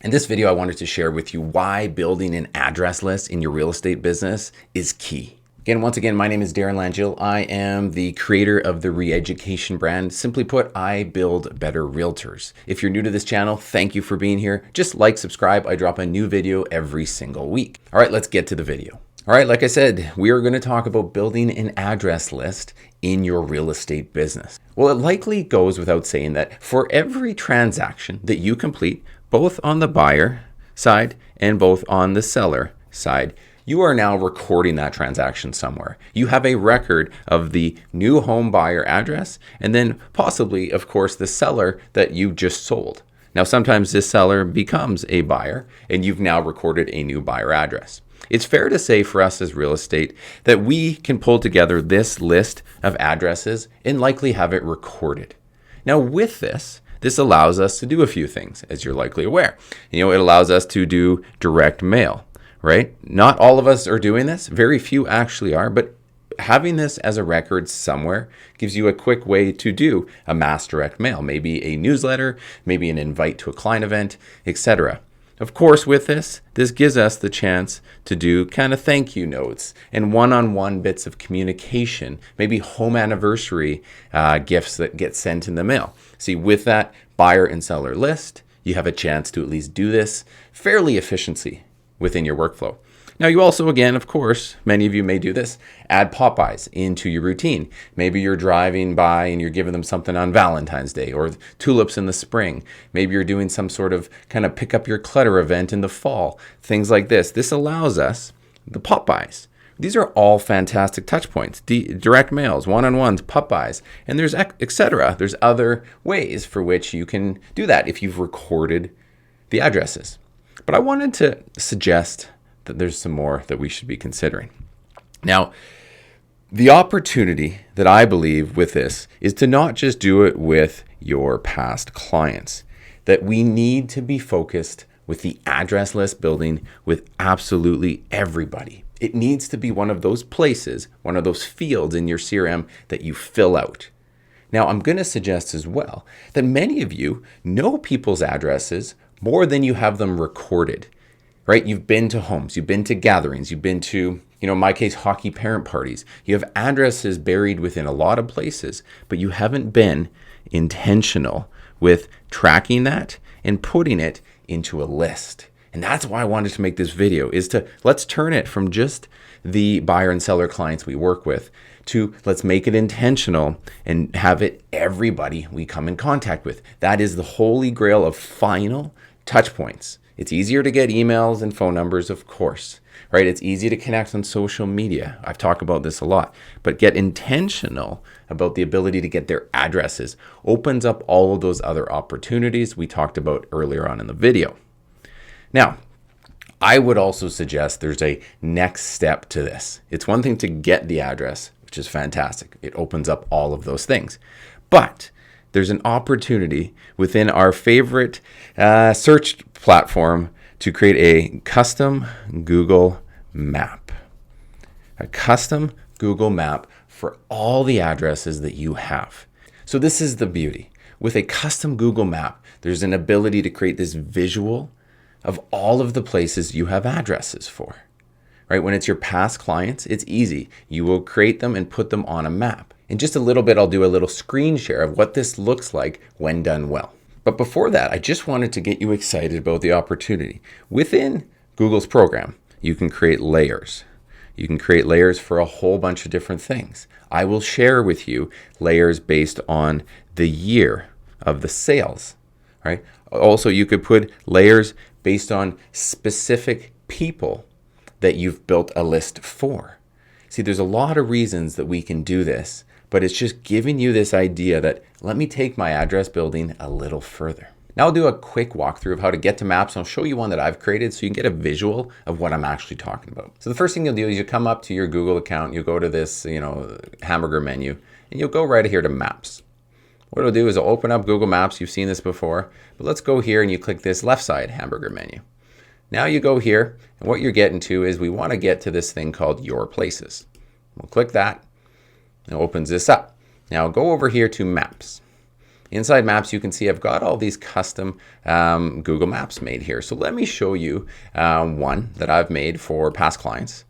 In this video, I wanted to share with you why building an address list in your real estate business is key. Once again, my name is Darren Langille. I am the creator of the Reeducation brand. Simply put, I build better realtors. If you're new to this channel, thank you for being here. Just like, subscribe. I drop a new video every single week. All right, let's get to the video. All right, like I said, we are going to talk about building an address list in your real estate business. Well, it likely goes without saying that for every transaction that you complete, both on the buyer side and both on the seller side, you are now recording that transaction somewhere. You have a record of the new home buyer address and then possibly, of course, the seller that you just sold. Now, sometimes this seller becomes a buyer and you've now recorded a new buyer address. It's fair to say for us as real estate that we can pull together this list of addresses and likely have it recorded. Now, with this allows us to do a few things, as you're likely aware. It allows us to do direct mail, right? Not all of us are doing this. Very few actually are, but having this as a record somewhere gives you a quick way to do a mass direct mail, maybe a newsletter, maybe an invite to a client event, etc. Of course, with this gives us the chance to do kind of thank you notes and one-on-one bits of communication, maybe home anniversary gifts that get sent in the mail. See, with that buyer and seller list, you have a chance to at least do this fairly efficiently within your workflow. Now, you also, again, of course, many of you may do this, add pop-bys into your routine. Maybe you're driving by and you're giving them something on Valentine's Day or tulips in the spring. Maybe you're doing some sort of kind of pick up your clutter event in the fall, things like this. This allows us the pop-bys. These are all fantastic touch points, direct mails, one-on-ones, pop-bys, and there's etc. There's other ways for which you can do that if you've recorded the addresses. But I wanted to suggest that there's some more that we should be considering. Now, the opportunity that I believe with this is to not just do it with your past clients, that we need to be focused with the address list building with absolutely everybody. It needs to be one of those places, one of those fields in your CRM that you fill out. Now, I'm going to suggest as well that many of you know people's addresses more than you have them recorded. Right? You've been to homes, you've been to gatherings, you've been to, in my case, hockey parent parties. You have addresses buried within a lot of places, but you haven't been intentional with tracking that and putting it into a list. And that's why I wanted to make this video, is to let's turn it from just the buyer and seller clients we work with to let's make it intentional and have it everybody we come in contact with. That is the holy grail of final touch points. It's easier to get emails and phone numbers, of course, right? It's easy to connect on social media. I've talked about this a lot, but get intentional about the ability to get their addresses opens up all of those other opportunities we talked about earlier on in the video. Now, I would also suggest there's a next step to this. It's one thing to get the address, which is fantastic. It opens up all of those things, but there's an opportunity within our favorite search platform to create a custom Google map. A custom Google map for all the addresses that you have. So this is the beauty. With a custom Google map, there's an ability to create this visual of all of the places you have addresses for. Right? When it's your past clients, it's easy. You will create them and put them on a map. In just a little bit, I'll do a little screen share of what this looks like when done well. But before that, I just wanted to get you excited about the opportunity. Within Google's program, you can create layers. You can create layers for a whole bunch of different things. I will share with you layers based on the year of the sales, right? Also, you could put layers based on specific people that you've built a list for. See, there's a lot of reasons that we can do this, but it's just giving you this idea that let me take my address building a little further. Now I'll do a quick walkthrough of how to get to maps. I'll show you one that I've created so you can get a visual of what I'm actually talking about. So the first thing you'll do is you come up to your Google account, you'll go to this, hamburger menu, and you'll go right here to Maps. What it'll do is it'll open up Google Maps. You've seen this before, but let's go here and you click this left side hamburger menu. Now you go here, and what you're getting to is we want to get to this thing called Your Places. We'll click that. It opens this up. Now go over here to Maps. Inside Maps, you can see I've got all these custom Google Maps made here. So let me show you one that I've made for past clients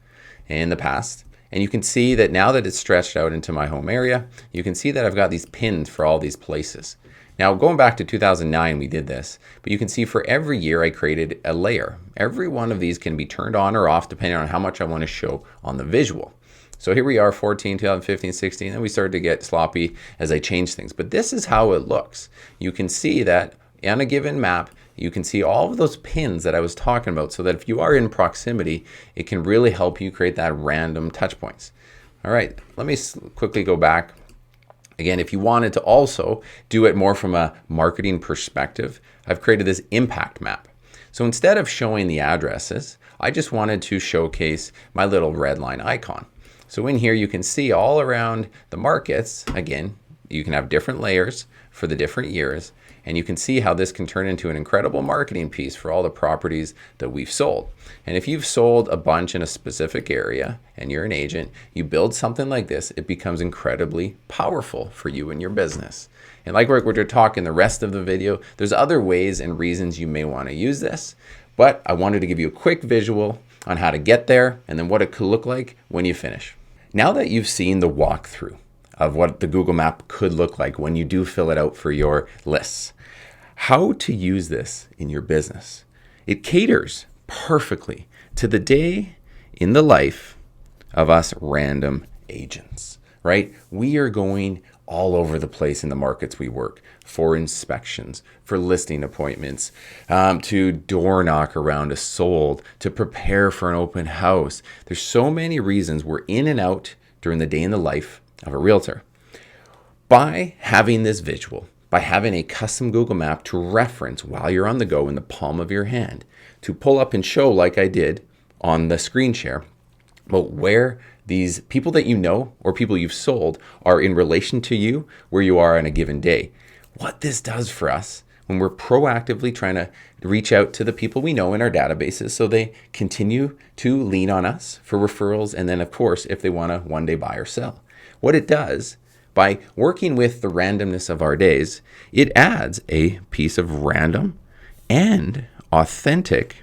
in the past. And you can see that now that it's stretched out into my home area, you can see that I've got these pins for all these places. Now, going back to 2009, we did this, but you can see for every year I created a layer. Every one of these can be turned on or off depending on how much I want to show on the visual. So here we are, 14, 2015, 16, and we started to get sloppy as I changed things. But this is how it looks. You can see that on a given map, you can see all of those pins that I was talking about, so that if you are in proximity, it can really help you create that random touch points. All right, let me quickly go back. Again, if you wanted to also do it more from a marketing perspective, I've created this impact map. So instead of showing the addresses, I just wanted to showcase my little Redline icon. So in here, you can see all around the markets. Again, you can have different layers for the different years, and you can see how this can turn into an incredible marketing piece for all the properties that we've sold. And if you've sold a bunch in a specific area and you're an agent, you build something like this, it becomes incredibly powerful for you and your business. And like we're talking the rest of the video, there's other ways and reasons you may want to use this, but I wanted to give you a quick visual on how to get there and then what it could look like when you finish. Now that you've seen the walkthrough of what the Google map could look like when you do fill it out for your lists, how to use this in your business. It caters perfectly to the day in the life of us random agents, right? We are going all over the place in the markets we work for inspections, for listing appointments, to door knock around a sold, to prepare for an open house. There's so many reasons we're in and out during the day in the life of a realtor. By having this visual, by having a custom Google map to reference while you're on the go in the palm of your hand, to pull up and show like I did on the screen share, but where these people that you know or people you've sold are in relation to you, where you are on a given day. What this does for us when we're proactively trying to reach out to the people we know in our databases so they continue to lean on us for referrals, and then of course if they want to one day buy or sell. What it does, by working with the randomness of our days, it adds a piece of random and authentic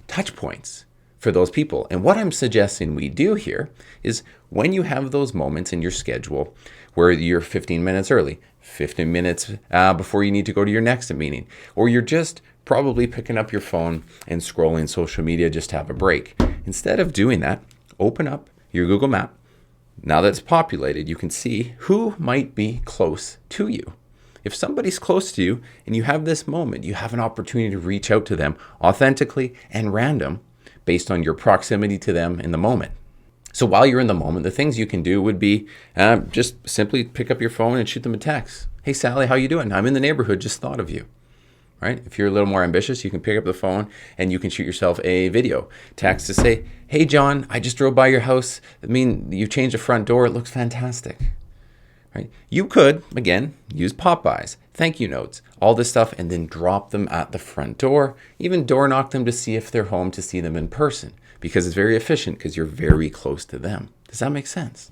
touch points for those people. And what I'm suggesting we do here is when you have those moments in your schedule where you're 15 minutes early, 15 minutes before you need to go to your next meeting, or you're just probably picking up your phone and scrolling social media just to have a break. Instead of doing that, open up your Google map. Now that it's populated, you can see who might be close to you. If somebody's close to you and you have this moment, you have an opportunity to reach out to them authentically and random based on your proximity to them in the moment. So while you're in the moment, the things you can do would be just simply pick up your phone and shoot them a text. Hey, Sally, how you doing? I'm in the neighborhood, just thought of you. Right? If you're a little more ambitious, you can pick up the phone and you can shoot yourself a video text to say, hey, John, I just drove by your house. I mean, you changed the front door. It looks fantastic. Right? You could, again, use pop-bys, thank you notes, all this stuff, and then drop them at the front door, even door knock them to see if they're home to see them in person, because it's very efficient because you're very close to them. Does that make sense?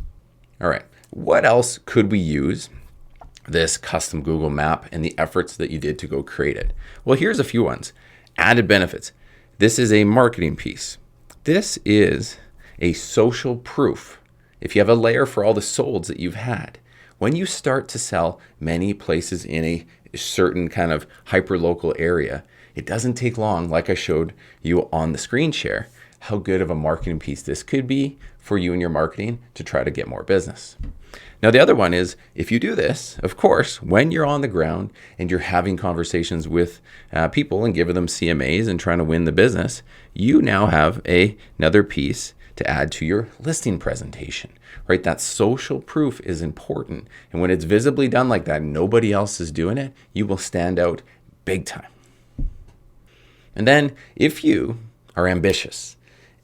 All right. What else could we use this custom Google map and the efforts that you did to go create it? Well, here's a few ones. Added benefits. This is a marketing piece. This is a social proof. If you have a layer for all the solds that you've had, when you start to sell many places in a certain kind of hyper-local area, it doesn't take long, like I showed you on the screen share, how good of a marketing piece this could be for you and your marketing to try to get more business. Now, the other one is, if you do this, of course, when you're on the ground and you're having conversations with people and giving them CMAs and trying to win the business, you now have another piece to add to your listing presentation, right? That social proof is important. And when it's visibly done like that, nobody else is doing it, you will stand out big time. And then if you are ambitious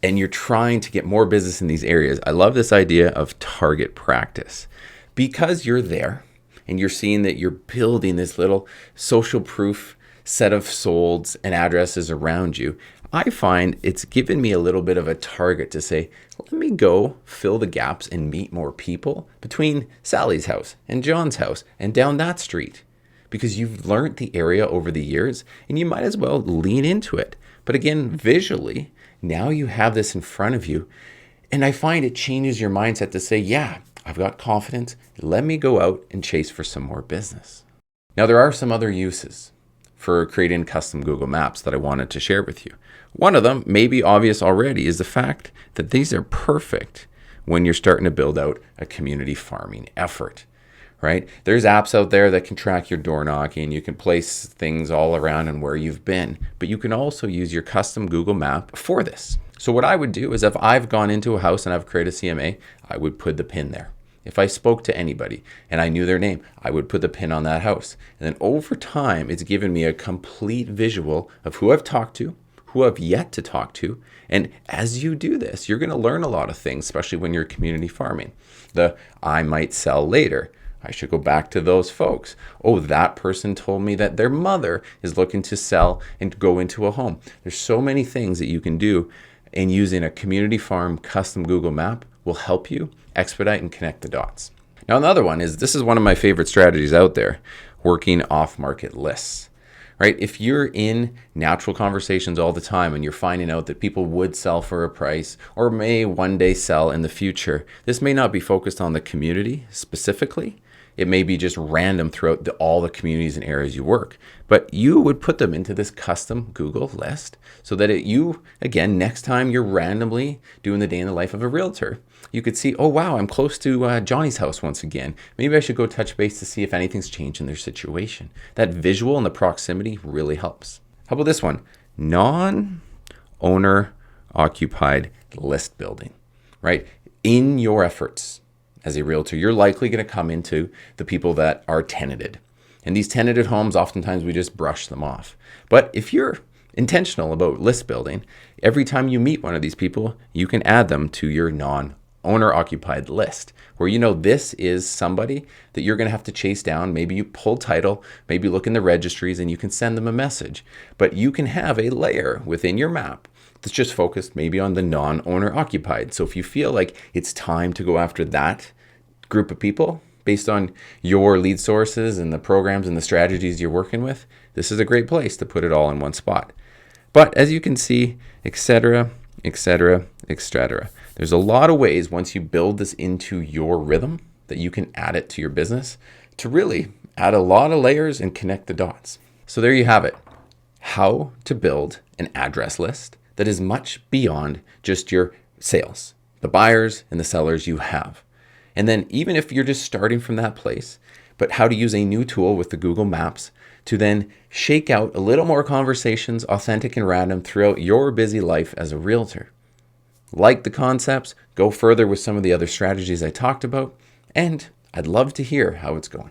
and you're trying to get more business in these areas, I love this idea of target practice. Because you're there and you're seeing that you're building this little social proof set of solds and addresses around you, I find it's given me a little bit of a target to say, let me go fill the gaps and meet more people between Sally's house and John's house and down that street. because you've learned the area over the years and you might as well lean into it. But again, visually, now you have this in front of you. And I find it changes your mindset to say, yeah, I've got confidence. Let me go out and chase for some more business. Now, there are some other uses for creating custom Google Maps that I wanted to share with you. One of them, maybe obvious already, is the fact that these are perfect when you're starting to build out a community farming effort, right? There's apps out there that can track your door knocking. You can place things all around and where you've been, but you can also use your custom Google map for this. So what I would do is if I've gone into a house and I've created a CMA, I would put the pin there. If I spoke to anybody and I knew their name, I would put the pin on that house. And then over time, it's given me a complete visual of who I've talked to, who I've yet to talk to. And as you do this, you're going to learn a lot of things, especially when you're community farming. I might sell later. I should go back to those folks. Oh, that person told me that their mother is looking to sell and go into a home. There's so many things that you can do, and using a community farm custom Google map will help you expedite and connect the dots. Now, another one is, this is one of my favorite strategies out there, working off-market lists, right? If you're in natural conversations all the time and you're finding out that people would sell for a price or may one day sell in the future, this may not be focused on the community specifically. It may be just random throughout all the communities and areas you work, but you would put them into this custom Google list so that again, next time you're randomly doing the day in the life of a realtor, you could see, oh wow, I'm close to Johnny's house once again. Maybe I should go touch base to see if anything's changed in their situation. That visual and the proximity really helps. How about this one? Non-owner occupied list building, right? In your efforts as a realtor, you're likely going to come into the people that are tenanted. And these tenanted homes, oftentimes we just brush them off. But if you're intentional about list building, every time you meet one of these people, you can add them to your non-owner occupied list, where you know this is somebody that you're going to have to chase down. Maybe you pull title, maybe look in the registries, and you can send them a message. But you can have a layer within your map that's just focused maybe on the non-owner occupied. So if you feel like it's time to go after that group of people based on your lead sources and the programs and the strategies you're working with, this is a great place to put it all in one spot. But as you can see, etc., etc., etc. There's a lot of ways once you build this into your rhythm that you can add it to your business to really add a lot of layers and connect the dots. So there you have it. How to build an address list that is much beyond just your sales, the buyers and the sellers you have. And then even if you're just starting from that place, but how to use a new tool with the Google Maps to then shake out a little more conversations, authentic and random, throughout your busy life as a realtor. Like the concepts, go further with some of the other strategies I talked about, and I'd love to hear how it's going.